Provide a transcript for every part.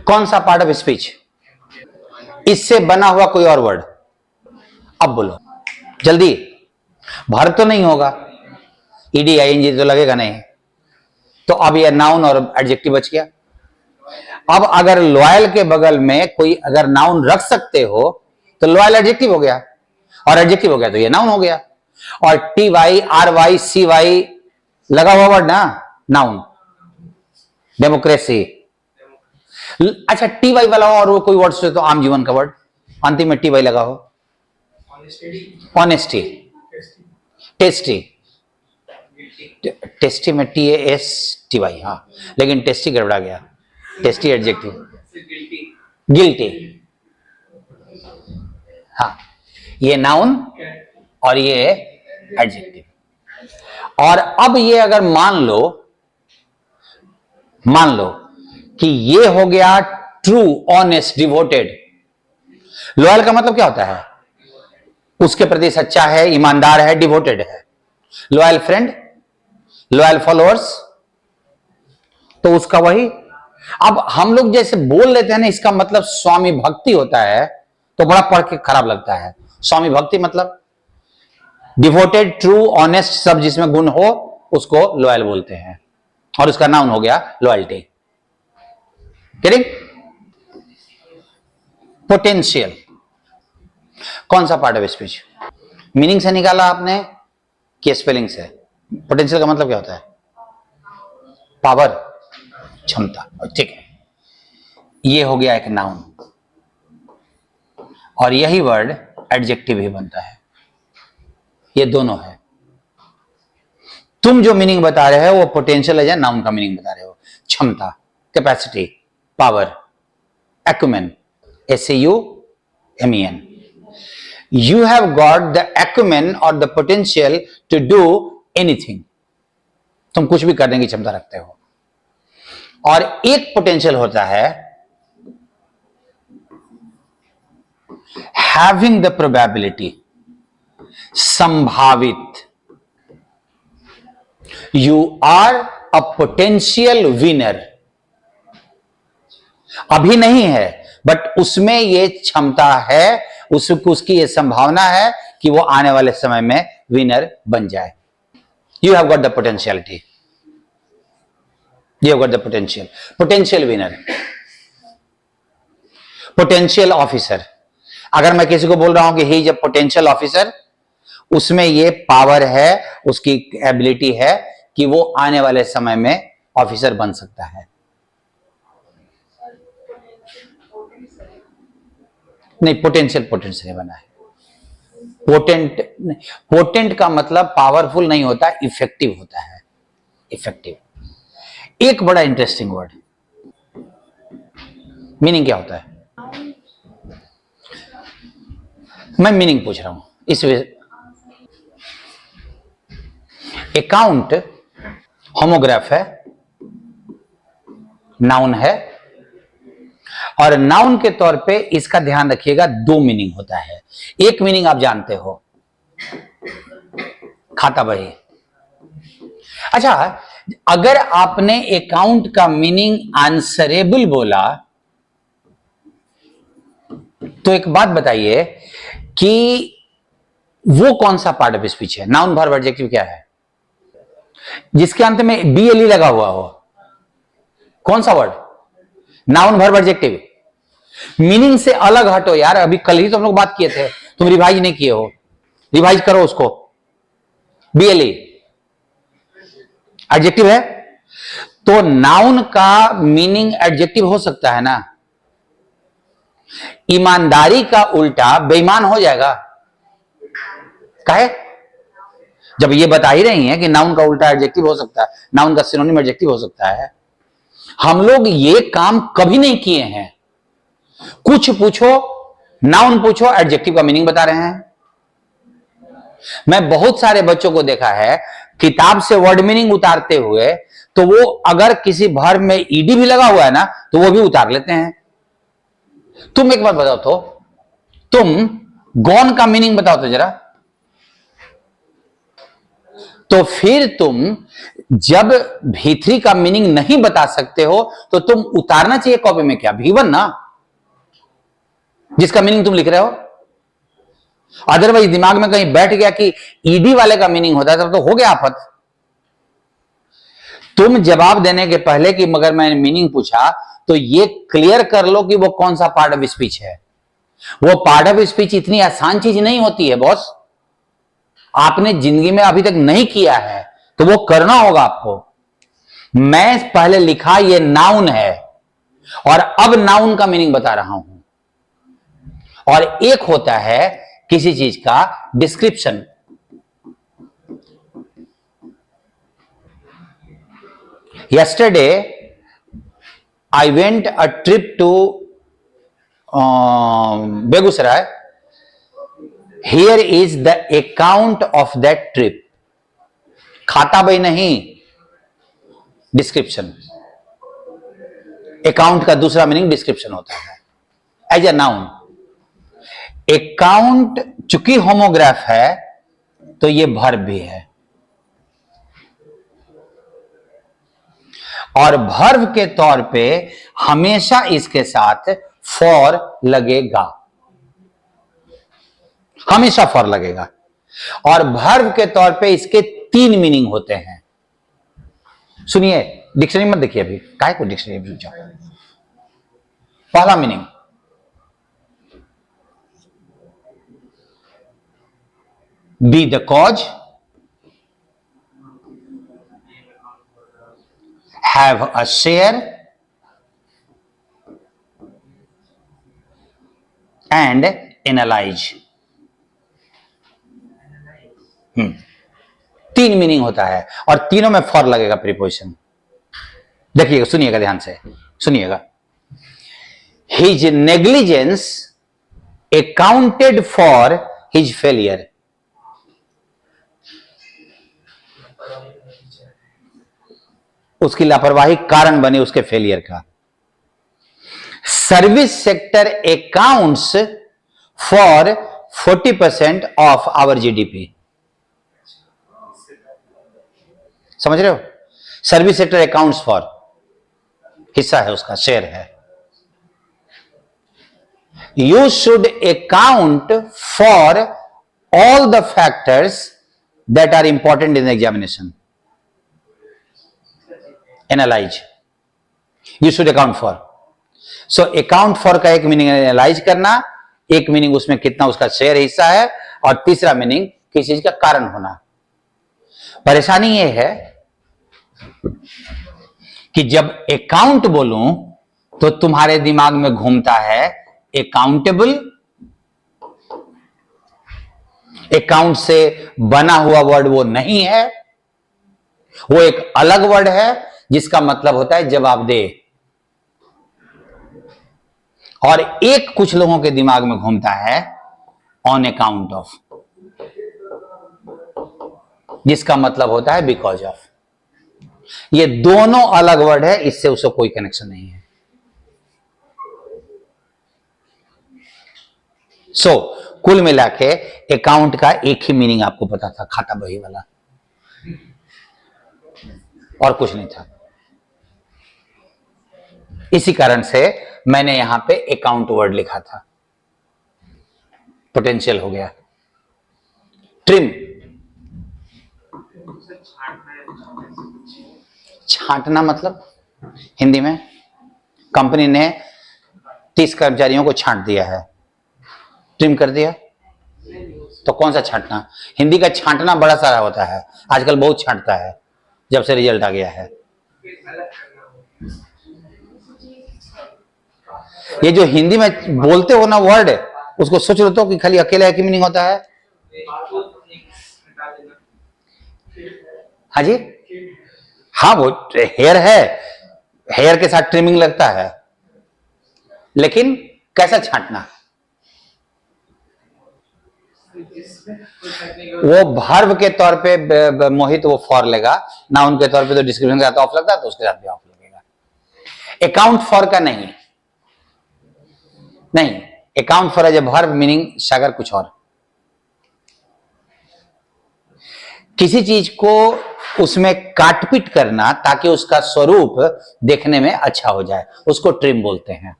कौन सा part of speech? इससे बना हुआ कोई और वर्ड। अब बोलो जल्दी। भर तो नहीं होगा, ईडी आईएनजी तो लगेगा नहीं, तो अब ये नाउन और एडजेक्टिव बच गया। अब अगर लॉयल के बगल में कोई अगर नाउन रख सकते हो तो लॉयल एडजेक्टिव हो गया, और एडजेक्टिव हो गया तो ये नाउन हो गया। और T Y R Y C Y लगा हुआ वर्ड ना, नाउन। डेमोक्रेसी, अच्छा टी वाई वाला हो और वो कोई वर्ड से तो आम जीवन का वर्ड, अंतिम में टी वाई लगा हो। ऑनेस्टी, टेस्टी, टेस्टी में टी एस टी वाई, हाँ लेकिन टेस्टी गड़बड़ा गया, टेस्टी एडजेक्टिव। गिल्टी, हाँ ये नाउन और ये एडजेक्टिव। और अब ये अगर मान लो कि ये हो गया ट्रू, ऑनेस्ट, डिवोटेड। लॉयल का मतलब क्या होता है? उसके प्रति सच्चा है, ईमानदार है, डिवोटेड है। लॉयल फ्रेंड, लॉयल फॉलोअर्स, तो उसका वही। अब हम लोग जैसे बोल लेते हैं ना, इसका मतलब स्वामी भक्ति होता है, तो बड़ा पढ़ के खराब लगता है। स्वामी भक्ति मतलब डिवोटेड, ट्रू, ऑनेस्ट, सब जिसमें गुण हो उसको लॉयल बोलते हैं, और उसका नाउन हो गया लॉयल्टी। करेक्ट? पोटेंशियल कौन सा पार्ट ऑफ स्पीच? मीनिंग से निकाला आपने कि स्पेलिंग से? पोटेंशियल का मतलब क्या होता है? पावर, क्षमता, ठीक है। ये हो गया एक नाउन, और यही वर्ड एडजेक्टिव ही बनता है। ये दोनों है। तुम जो मीनिंग बता रहे हो वो पोटेंशियल है या नाउन का मीनिंग बता रहे हो? क्षमता, capacity, power, acumen, SAUMEN। You have got the acumen or the potential to do anything। तुम कुछ भी करने की क्षमता रखते हो। और एक पोटेंशियल होता है having the probability, संभावित। You are a potential winner। अभी नहीं है, बट उसमें ये क्षमता है, उसकी ये संभावना है कि वो आने वाले समय में विनर बन जाए। You have got the potentiality, you have got the potential. Potential winner, potential officer. अगर मैं किसी को बोल रहा हूं कि he is a potential officer, उसमें ये पावर है, उसकी एबिलिटी है कि वो आने वाले समय में ऑफिसर बन सकता है। नहीं, पोटेंशियल बना है। पोटेंट का मतलब पावरफुल नहीं होता, इफेक्टिव होता है। इफेक्टिव एक बड़ा इंटरेस्टिंग वर्ड। मीनिंग क्या होता है? मैं मीनिंग पूछ रहा हूं इस अकाउंट होमोग्राफ है, नाउन है, और नाउन के तौर पे इसका ध्यान रखिएगा, दो मीनिंग होता है। एक मीनिंग आप जानते हो, खाता बही। अच्छा, अगर आपने अकाउंट का मीनिंग आंसरेबल बोला तो एक बात बताइए कि वो कौन सा पार्ट ऑफ स्पीच है? नाउन, वर्ब, एडजेक्टिव क्या है जिसके अंत में BLE लगा हुआ हो? कौन सा word? Noun, verb, adjective. Meaning से अलग हटो यार, अभी कल ही तो हम लोग बात किए थे, तुम रिवाइज नहीं किए हो, रिवाइज करो उसको। BLE एडजेक्टिव है, तो नाउन का मीनिंग एडजेक्टिव हो सकता है ना? ईमानदारी का उल्टा बेईमान हो जाएगा। काहे? जब ये बता ही रही है कि नाउन का उल्टा एडजेक्टिव हो सकता है, नाउन का सिनोनिम एडजेक्टिव हो सकता है। हम लोग ये काम कभी नहीं किए हैं। कुछ पूछो, नाउन पूछो, एडजेक्टिव का मीनिंग बता रहे हैं। मैं बहुत सारे बच्चों को देखा है किताब से वर्ड मीनिंग उतारते हुए, तो वो अगर किसी वर्ब में ईडी भी लगा हुआ है ना तो वो भी उतार लेते हैं। तुम एक बार बताओ तो, तुम गॉन का मीनिंग बताओ तो जरा। तो फिर तुम जब V3 का मीनिंग नहीं बता सकते हो तो तुम उतारना चाहिए कॉपी में क्या, V1 ना, जिसका मीनिंग तुम लिख रहे हो। अदरवाइज दिमाग में कहीं बैठ गया कि ईडी वाले का मीनिंग होता है तब तो हो गया आफत। तुम जवाब देने के पहले कि मगर मैंने मीनिंग पूछा तो ये क्लियर कर लो कि वो कौन सा पार्ट ऑफ स्पीच है। वो पार्ट ऑफ स्पीच इतनी आसान चीज नहीं होती है बॉस, आपने जिंदगी में अभी तक नहीं किया है तो वो करना होगा आपको। मैं पहले लिखा ये नाउन है और अब नाउन का मीनिंग बता रहा हूं, और एक होता है किसी चीज का description. yesterday I went a trip to Begusaray. Here is the account of that trip. खाता भाई नहीं, डिस्क्रिप्शन। अकाउंट का दूसरा मीनिंग डिस्क्रिप्शन होता है एज ए नाउन। अकाउंट चूंकि होमोग्राफ है तो ये वर्ब भी है, और वर्ब के तौर पे हमेशा इसके साथ फॉर लगेगा, हमेशा फॉर लगेगा। और वर्ब के तौर पे इसके 3 मीनिंग होते हैं। सुनिए, डिक्शनरी मत देखिए अभी, काहे को डिक्शनरी जाओ। पहला meaning, be the cause, have a share, and analyze। 3 meaning होता है और तीनों में फॉर लगेगा प्रीपोजिशन। देखिएगा, सुनिएगा ध्यान से सुनिएगा। His negligence accounted for his failure. उसकी लापरवाही कारण बनी उसके फेलियर का। Service sector accounts for 40% of our GDP. समझ रहे हो? सर्विस सेक्टर अकाउंट्स फॉर, हिस्सा है उसका, शेयर है। You should account for all the factors that are important in examination. Analyse, you should account for. So account for का एक meaning analyse करना, एक मीनिंग उसमें कितना उसका शेयर हिस्सा है, और तीसरा मीनिंग किसी चीज का कारण होना। परेशानी यह है कि जब अकाउंट बोलूं तो तुम्हारे दिमाग में घूमता है अकाउंटेबल। अकाउंट से बना हुआ वर्ड वो नहीं है, वो एक अलग वर्ड है जिसका मतलब होता है जवाबदेह। और एक कुछ लोगों के दिमाग में घूमता है ऑन अकाउंट ऑफ, जिसका मतलब होता है बिकॉज ऑफ। ये दोनों अलग वर्ड है, इससे उससे कोई कनेक्शन नहीं है। सो कुल मिला के अकाउंट का एक ही मीनिंग आपको पता था, खाता बही वाला, और कुछ नहीं था। इसी कारण से मैंने यहां पे अकाउंट वर्ड लिखा था, पोटेंशियल हो गया। ट्रिम, छांटना मतलब हिंदी में कंपनी ने 30 कर्मचारियों को छांट दिया है, ट्रिम कर दिया। तो कौन सा छांटना? हिंदी का छांटना बड़ा सारा होता है, आजकल बहुत छांटता है जब से रिजल्ट आ गया है। ये जो हिंदी में बोलते हो ना वर्ड, उसको सोच लो तो कि खाली अकेला एक ही मीनिंग होता है। हाँ जी, हाँ वो हेयर है, हेयर के साथ ट्रिमिंग लगता है, लेकिन कैसा छांटना? वो वर्ब के तौर पे मोहित वो फॉर लेगा, नाउन के तौर पे तो डिस्क्रिप्शन के साथ ऑफ लगता है तो उसके साथ भी ऑफ लगेगा। अकाउंट फॉर का नहीं, नहीं, account for as a verb meaning सागर कुछ और। किसी चीज को उसमें काटपीट करना ताकि उसका स्वरूप देखने में अच्छा हो जाए, उसको ट्रिम बोलते हैं।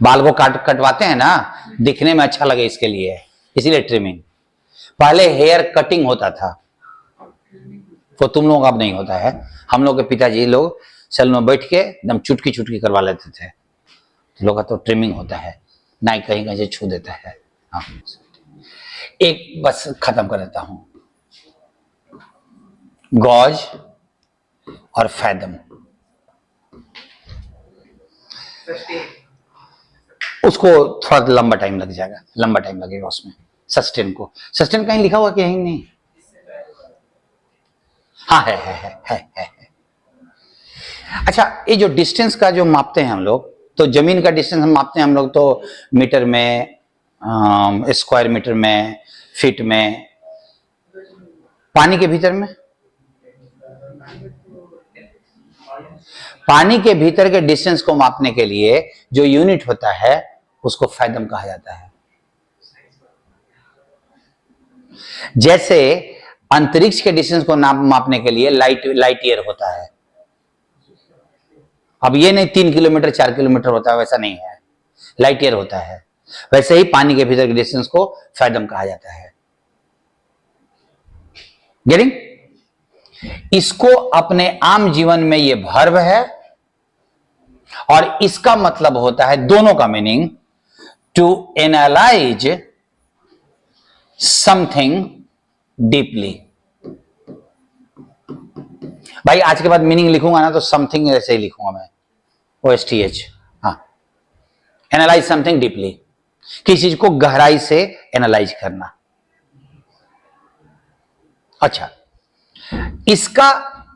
बाल को कटवाते हैं ना, दिखने में अच्छा लगे इसके लिए, इसीलिए ट्रिमिंग। पहले हेयर कटिंग होता था, वो तुम लोगों का अब नहीं होता है। हम लोग के पिताजी लोग सैलून में बैठ के एकदम चुटकी चुटकी करवा लेते थे। लोग का तो ट्रिमिंग होता है, नाई कहीं कहीं से छू देता है। हाँ, एक बस खत्म कर देता हूं, गॉज और फैदम, उसको थोड़ा लंबा टाइम लग जाएगा, लंबा टाइम लगेगा उसमें। सस्टेन को, सस्टेन कहीं लिखा हुआ कि यहीं नहीं? हाँ है। अच्छा, ये जो डिस्टेंस का जो मापते हैं हम लोग, तो जमीन का डिस्टेंस हम मापते हैं हम लोग तो मीटर में, स्क्वायर मीटर में, फीट में। पानी के भीतर में, पानी के भीतर के डिस्टेंस को मापने के लिए जो यूनिट होता है उसको फैदम कहा जाता है। जैसे अंतरिक्ष के डिस्टेंस को मापने के लिए लाइट ईयर होता है। अब ये नहीं 3 किलोमीटर 4 किलोमीटर होता है, वैसा नहीं है, लाइट ईयर होता है। वैसे ही पानी के भीतर के डिस्टेंस को फैदम कहा जाता है। गेटिंग? इसको अपने आम जीवन में ये वर्ब है, और इसका मतलब होता है, दोनों का meaning, to analyse something deeply. भाई आज के बाद मीनिंग लिखूंगा ना तो समथिंग ऐसे ही लिखूंगा मैं, OSTH। हाँ, एनालाइज समथिंग डीपली, किसी चीज को गहराई से एनालाइज करना। अच्छा, इसका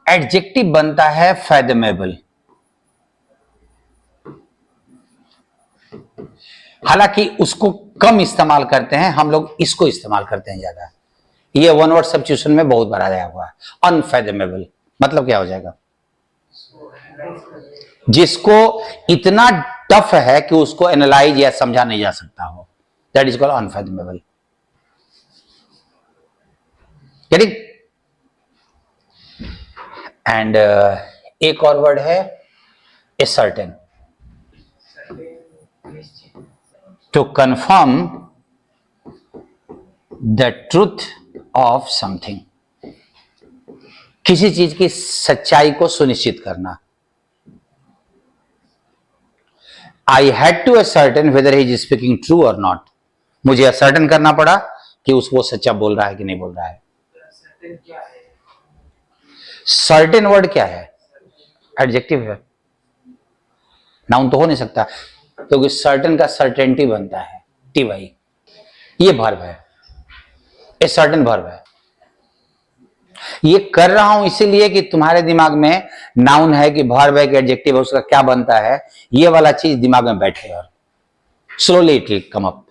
एडजेक्टिव बनता है फैदमेबल। हालांकि उसको कम इस्तेमाल करते हैं हम लोग, इसको इस्तेमाल करते हैं ज्यादा। ये वन वर्ड सब्स्टिट्यूशन में बहुत बार आया हुआ है। अनफैदमेबल मतलब क्या हो जाएगा? जिसको इतना टफ है कि उसको एनालाइज या समझा नहीं जा सकता हो, that is called unfathomable. Getting? And एक और वर्ड है certain, to confirm the truth of something, किसी चीज की सच्चाई को सुनिश्चित करना। I had to ascertain whether he is speaking true और नॉट, मुझे असर्टेन करना पड़ा कि वो सच्चा बोल रहा है कि नहीं बोल रहा है। सर्टेन वर्ड क्या है? एडजेक्टिव है, नाउन तो हो नहीं सकता, क्योंकि सर्टेन का सर्टेनिटी बनता है TY। ये वर्ब है, ये सर्टेन वर्ब है। ये कर रहा हूं इसीलिए कि तुम्हारे दिमाग में नाउन है कि वर्ब है कि एडजेक्टिव है, उसका क्या बनता है, ये वाला चीज दिमाग में बैठे और slowly it will come up.